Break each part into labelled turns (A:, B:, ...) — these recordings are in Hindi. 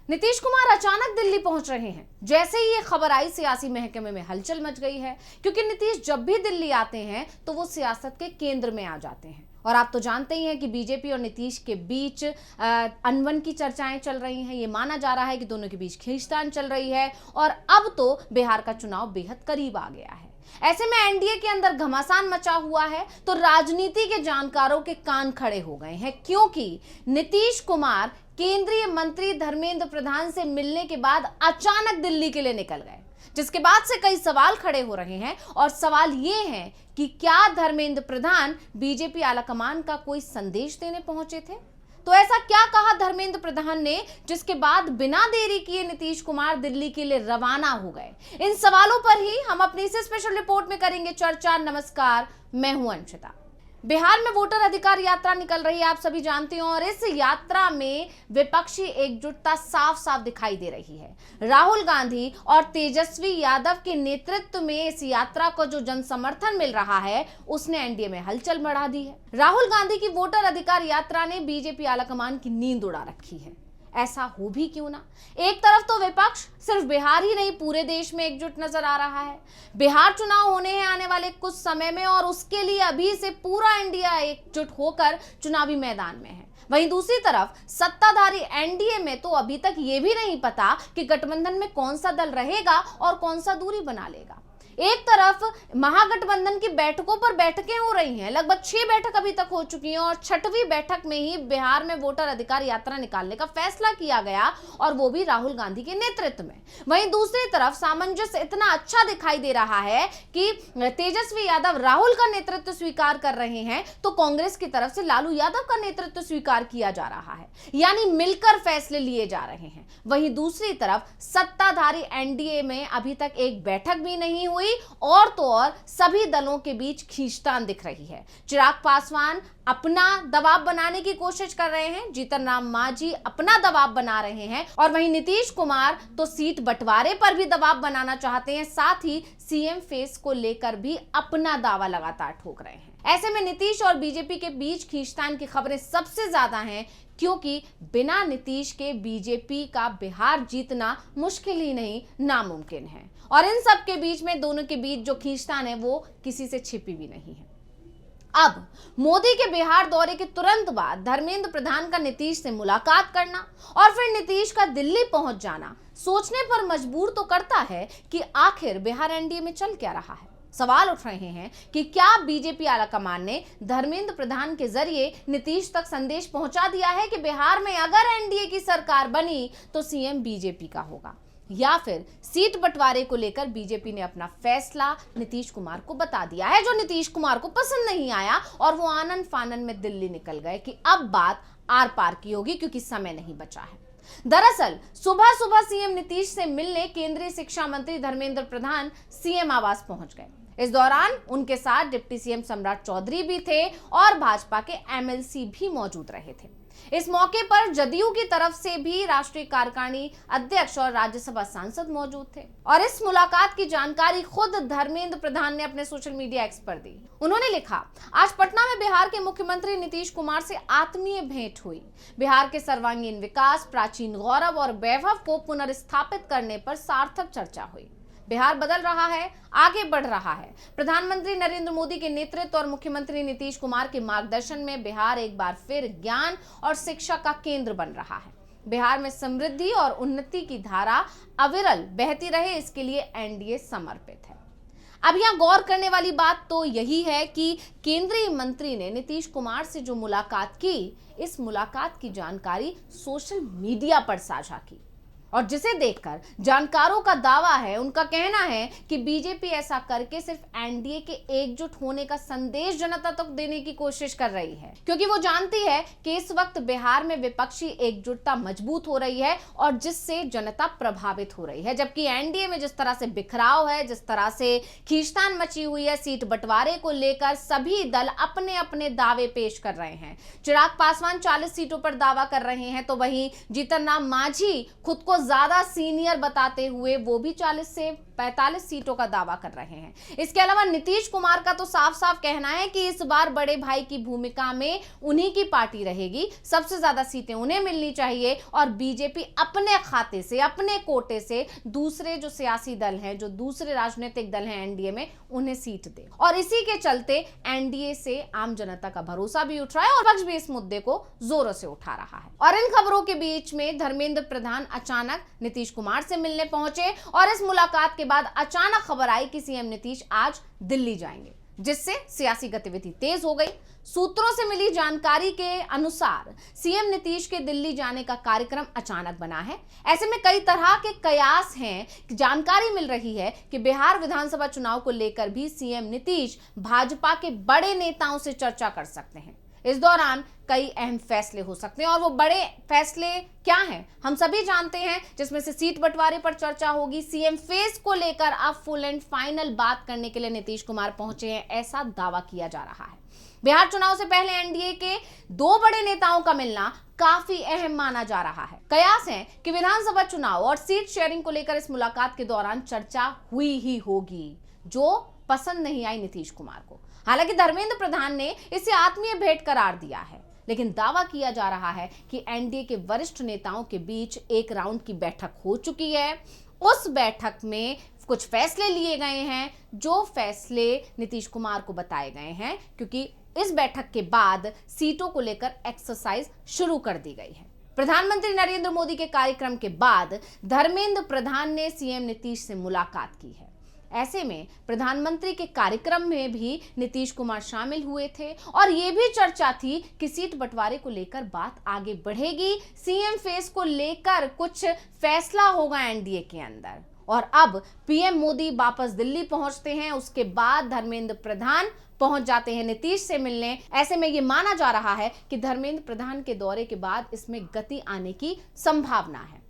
A: नीतीश कुमार अचानक दिल्ली पहुंच रहे हैं। जैसे ही ये खबर आई, सियासी महकमे में हलचल मच गई है, क्योंकि नीतीश जब भी दिल्ली आते हैं तो वो सियासत के केंद्र में आ जाते हैं। और आप तो जानते ही हैं कि बीजेपी और नीतीश के बीच अनबन की चर्चाएं चल रही हैं। ये माना जा रहा है कि दोनों के बीच खींचतान चल रही है और अब तो बिहार का चुनाव बेहद करीब आ गया है। ऐसे में एनडीए के अंदर घमासान मचा हुआ है तो राजनीति के जानकारों के कान खड़े हो गए हैं, क्योंकि नीतीश कुमार केंद्रीय मंत्री धर्मेंद्र प्रधान से मिलने के बाद अचानक दिल्ली के लिए निकल गए, जिसके बाद से कई सवाल खड़े हो रहे हैं। और सवाल ये है कि क्या धर्मेंद्र प्रधान बीजेपी आलाकमान का कोई संदेश देने पहुंचे थे? तो ऐसा क्या कहा धर्मेंद्र प्रधान ने जिसके बाद बिना देरी किए नीतीश कुमार दिल्ली के लिए रवाना हो गए? इन सवालों पर ही हम अपनी इस स्पेशल रिपोर्ट में करेंगे चर्चा। नमस्कार, मैं हूं अंशिता। बिहार में वोटर अधिकार यात्रा निकल रही है, आप सभी जानते हो, और इस यात्रा में विपक्षी एकजुटता साफ साफ दिखाई दे रही है। राहुल गांधी और तेजस्वी यादव के नेतृत्व में इस यात्रा को जो जन समर्थन मिल रहा है, उसने एनडीए में हलचल बढ़ा दी है। राहुल गांधी की वोटर अधिकार यात्रा ने बीजेपी आलाकमान की नींद उड़ा रखी है। ऐसा हो भी क्यों ना? एक तरफ तो विपक्ष सिर्फ बिहार ही नहीं, पूरे देश में एकजुट नजर आ रहा है। बिहार चुनाव होने हैं आने वाले कुछ समय में, और उसके लिए अभी से पूरा इंडिया एकजुट होकर चुनावी मैदान में है। वहीं दूसरी तरफ सत्ताधारी एनडीए में तो अभी तक ये भी नहीं पता कि गठबंधन में कौन सा दल रहेगा और कौन सा दूरी बना लेगा। एक तरफ महागठबंधन की बैठकों पर बैठकें हो रही हैं, लगभग 6 बैठक अभी तक हो चुकी हैं, और 6वीं बैठक में ही बिहार में वोटर अधिकार यात्रा निकालने का फैसला किया गया, और वो भी राहुल गांधी के नेतृत्व में। वहीं दूसरी तरफ सामंजस्य इतना अच्छा दिखाई दे रहा है कि तेजस्वी यादव राहुल का नेतृत्व स्वीकार कर रहे हैं, तो कांग्रेस की तरफ से लालू यादव का नेतृत्व स्वीकार किया जा रहा है, यानी मिलकर फैसले लिए जा रहे हैं। वहीं दूसरी तरफ सत्ताधारी एनडीए में अभी तक एक बैठक भी नहीं हुई, और तो और सभी दलों के बीच खींचतान दिख रही है। चिराग पासवान अपना दबाव बनाने की कोशिश कर रहे हैं, जीतन राम मांझी अपना दबाव बना रहे हैं, और वहीं नीतीश कुमार तो सीट बंटवारे पर भी दबाव बनाना चाहते हैं, साथ ही सीएम फेस को लेकर भी अपना दावा लगातार ठोक रहे हैं। ऐसे में नीतीश और बीजेपी के बीच खींचतान की खबरें सबसे ज्यादा हैं, क्योंकि बिना नीतीश के बीजेपी का बिहार जीतना मुश्किल ही नहीं, नामुमकिन है। और इन सब के बीच में दोनों के बीच जो खींचतान है वो किसी से छिपी भी नहीं है। अब मोदी के बिहार दौरे के तुरंत बाद धर्मेंद्र प्रधान का नीतीश से मुलाकात करना और फिर नीतीश का दिल्ली पहुंच जाना सोचने पर मजबूर तो करता है कि आखिर बिहार एनडीए में चल क्या रहा है। सवाल उठ रहे हैं कि क्या बीजेपी आलाकमान ने धर्मेंद्र प्रधान के जरिए नीतीश तक संदेश पहुंचा दिया है कि बिहार में अगर एनडीए की सरकार बनी तो सीएम बीजेपी का होगा, या फिर सीट बंटवारे को लेकर बीजेपी ने अपना फैसला नीतीश कुमार को बता दिया है, जो नीतीश कुमार को पसंद नहीं आया, और वो आनन फानन में दिल्ली निकल गए कि अब बात आर पार की होगी क्योंकि समय नहीं बचा है। दरअसल सुबह सुबह सीएम नीतीश से मिलने केंद्रीय शिक्षा मंत्री धर्मेंद्र प्रधान सीएम आवास पहुंच गए। इस दौरान उनके साथ डिप्टी सीएम सम्राट चौधरी भी थे और भाजपा के एमएलसी भी मौजूद रहे थे। इस मौके पर जदयू की तरफ से भी राष्ट्रीय कार्यकारिणी अध्यक्ष और राज्यसभा सांसद मौजूद थे, और इस मुलाकात की जानकारी खुद धर्मेंद्र प्रधान ने अपने सोशल मीडिया एक्स पर दी। उन्होंने लिखा, आज पटना में बिहार के मुख्यमंत्री नीतीश कुमार से आत्मीय भेंट हुई। बिहार के सर्वांगीण विकास, प्राचीन गौरव और वैभव को पुनर्स्थापित करने पर सार्थक चर्चा हुई। बिहार बदल रहा है, आगे बढ़ रहा है। प्रधानमंत्री नरेंद्र मोदी के नेतृत्व और मुख्यमंत्री नीतीश कुमार के मार्गदर्शन में बिहार एक बार फिर ज्ञान और शिक्षा का केंद्र बन रहा है। बिहार में समृद्धि और उन्नति की धारा अविरल बहती रहे, इसके लिए एनडीए समर्पित है। अब यहाँ गौर करने वाली बात तो यही है कि केंद्रीय मंत्री ने नीतीश कुमार से जो मुलाकात की, इस मुलाकात की जानकारी सोशल मीडिया पर साझा की, और जिसे देखकर जानकारों का दावा है, उनका कहना है कि बीजेपी ऐसा करके सिर्फ एनडीए के एकजुट होने का संदेश जनता तक देने की कोशिश कर रही है, क्योंकि वो जानती है कि इस वक्त बिहार में विपक्षी एकजुटता मजबूत हो रही है और जिससे जनता प्रभावित हो रही है। जबकि एनडीए में जिस तरह से बिखराव है, जिस तरह से खींचतान मची हुई है, सीट बंटवारे को लेकर सभी दल अपने अपने दावे पेश कर रहे हैं। चिराग पासवान 40 सीटों पर दावा कर रहे हैं, तो वहीं जीतन राम मांझी खुद को ज्यादा सीनियर बताते हुए वो भी 40 से 45 सीटों का दावा कर रहे हैं। इसके अलावा नीतीश कुमार का तो साफ साफ कहना है कि इस बार बड़े भाई की भूमिका में उन्हीं की पार्टी रहेगी, सबसे ज्यादा सीटें उन्हें मिलनी चाहिए और बीजेपी अपने खाते से, अपने कोटे से दूसरे जो सियासी दल हैं, जो दूसरे राजनीतिक दल हैं एनडीए में, उन्हें सीट दे। और इसी के चलते एनडीए से आम जनता का भरोसा भी उठ रहा है और पक्ष भी इस मुद्दे को जोरों से उठा रहा है। और इन खबरों के बीच में धर्मेंद्र प्रधान अचानक नीतीश कुमार से मिलने पहुंचे और इस मुलाकात के बाद अचानक खबर आई कि सीएम नीतीश आज दिल्ली जाएंगे, जिससे सियासी गतिविधि तेज हो गई। सूत्रों से मिली जानकारी के अनुसार सीएम नीतीश के दिल्ली जाने का कार्यक्रम अचानक बना है। ऐसे में कई तरह के कयास हैं। जानकारी मिल रही है कि बिहार विधानसभा चुनाव को लेकर भी सीएम नीतीश भाजपा के बड़े नेताओं से चर्चा कर सकते हैं। इस दौरान कई अहम फैसले हो सकते हैं और वो बड़े फैसले क्या हैं हम सभी जानते हैं, जिसमें से सीट बंटवारे पर चर्चा होगी। सीएम फेस को लेकर अब फुल एंड फाइनल बात करने के लिए नीतीश कुमार पहुंचे हैं, ऐसा दावा किया जा रहा है। बिहार चुनाव से पहले एनडीए के दो बड़े नेताओं का मिलना काफी अहम माना जा रहा है। कयास है कि विधानसभा चुनाव और सीट शेयरिंग को लेकर इस मुलाकात के दौरान चर्चा हुई ही होगी, जो पसंद नहीं आई नीतीश कुमार को। हालांकि धर्मेंद्र प्रधान ने इसे आत्मीय भेंट करार दिया है, लेकिन दावा किया जा रहा है कि एनडीए के वरिष्ठ नेताओं के बीच एक राउंड की बैठक हो चुकी है। उस बैठक में कुछ फैसले लिए गए हैं, जो फैसले नीतीश कुमार को बताए गए हैं, क्योंकि इस बैठक के बाद सीटों को लेकर एक्सरसाइज शुरू कर दी गई है। प्रधानमंत्री नरेंद्र मोदी के कार्यक्रम के बाद धर्मेंद्र प्रधान ने सीएम नीतीश से मुलाकात की है। ऐसे में प्रधानमंत्री के कार्यक्रम में भी नीतीश कुमार शामिल हुए थे और यह भी चर्चा थी कि सीट बंटवारे को लेकर बात आगे बढ़ेगी, सीएम फेस को लेकर कुछ फैसला होगा एनडीए के अंदर। और अब पीएम मोदी वापस दिल्ली पहुंचते हैं, उसके बाद धर्मेंद्र प्रधान पहुंच जाते हैं नीतीश से मिलने। ऐसे में यह माना जा रहा है कि धर्मेंद्र प्रधान के दौरे के बाद इसमें गति आने की संभावना है।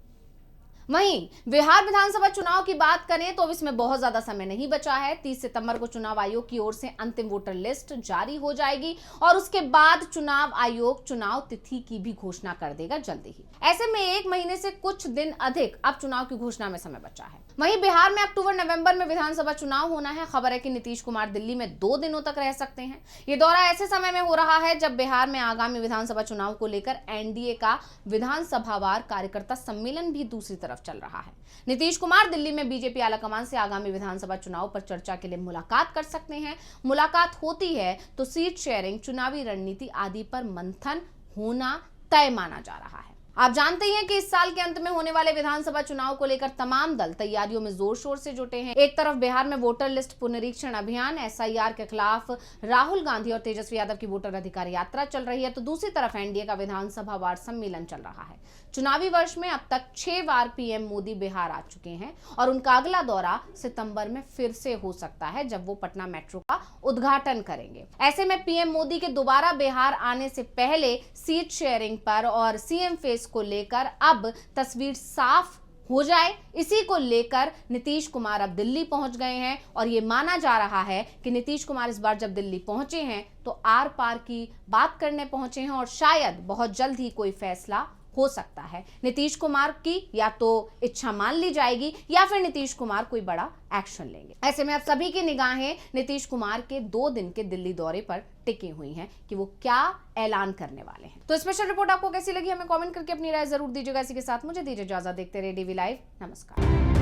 A: वहीं बिहार विधानसभा चुनाव की बात करें तो अब इसमें बहुत ज्यादा समय नहीं बचा है। 30 सितंबर को चुनाव आयोग की ओर से अंतिम वोटर लिस्ट जारी हो जाएगी और उसके बाद चुनाव आयोग चुनाव तिथि की भी घोषणा कर देगा जल्दी ही। ऐसे में एक महीने से कुछ दिन अधिक अब चुनाव की घोषणा में समय बचा है। वहीं बिहार में अक्टूबर नवंबर में विधानसभा चुनाव होना है। खबर है कि नीतीश कुमार दिल्ली में 2 दिनों तक रह सकते हैं। ये दौरा ऐसे समय में हो रहा है जब बिहार में आगामी विधानसभा चुनाव को लेकर एनडीए का विधानसभावार कार्यकर्ता सम्मेलन भी दूसरी तरफ चल रहा है। नीतीश कुमार दिल्ली में बीजेपी आलाकमान से आगामी विधानसभा चुनाव पर चर्चा के लिए मुलाकात कर सकते हैं। मुलाकात होती है तो सीट शेयरिंग, चुनावी रणनीति आदि पर मंथन होना तय माना जा रहा है। आप जानते हैं कि इस साल के अंत में होने वाले विधानसभा चुनाव को लेकर तमाम दल तैयारियों में जोर शोर से जुटे हैं। एक तरफ बिहार में वोटर लिस्ट पुनरीक्षण अभियान, एसआईआर के खिलाफ राहुल गांधी और तेजस्वी यादव की वोटर अधिकार यात्रा चल रही है, तो दूसरी तरफ एनडीए का विधानसभा वार सम्मेलन चल रहा है। चुनावी वर्ष में अब तक 6 बार पीएम मोदी बिहार आ चुके हैं और उनका अगला दौरा सितंबर में फिर से हो सकता है, जब वो पटना मेट्रो का उद्घाटन करेंगे। ऐसे में पीएम मोदी के दोबारा बिहार आने से पहले सीट शेयरिंग पर और सीएम फेस को लेकर अब तस्वीर साफ हो जाए, इसी को लेकर नीतीश कुमार अब दिल्ली पहुंच गए हैं और ये माना जा रहा है कि नीतीश कुमार इस बार जब दिल्ली पहुंचे हैं तो आर पार की बात करने पहुंचे हैं और शायद बहुत जल्द ही कोई फैसला हो सकता है। नीतीश कुमार की या तो इच्छा मान ली जाएगी या फिर नीतीश कुमार कोई बड़ा एक्शन लेंगे। ऐसे में अब सभी की निगाहें नीतीश कुमार के 2 दिन के दिल्ली दौरे पर टिकी हुई हैं कि वो क्या ऐलान करने वाले हैं। तो स्पेशल रिपोर्ट आपको कैसी लगी हमें कमेंट करके अपनी राय जरूर दीजिएगा। इसी के साथ मुझे दीजिए इजाजत। देखते रहिए डीवी लाइव। नमस्कार।